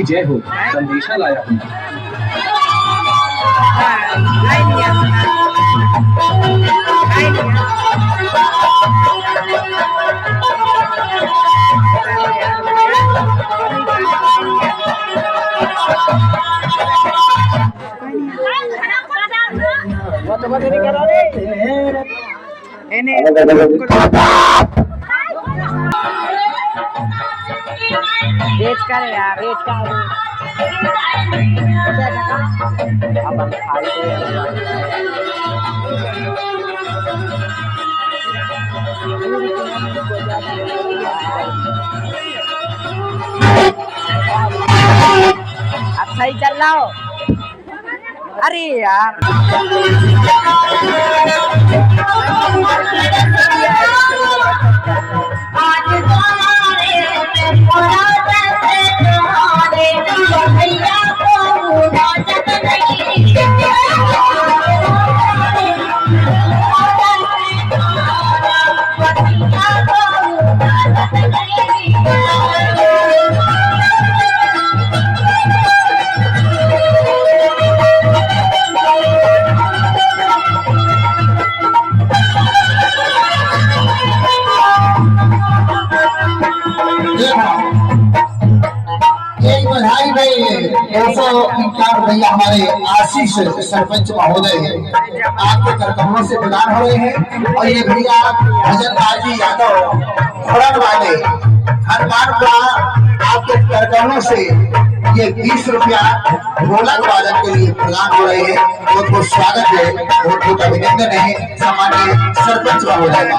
जय हो संदेशा लाया हूँ। रेट कर यार, रेट कर अपन अच्छा ही चल रहा हो। अरे यार भैया हमारे आशीष सरपंच महोदय है, आपके कर्तव्यों से प्रदान हो रहे हैं। और ये भैया भजन राजी यादव खुरन वाले हनुमानपुरा आपके कर्तव्यों से ये 20 रुपया ढोलक वादन के लिए प्रदान हो रहे हैं। बहुत बहुत स्वागत है, बहुत बहुत अभिनंदन है सामान्य सरपंच महोदय का।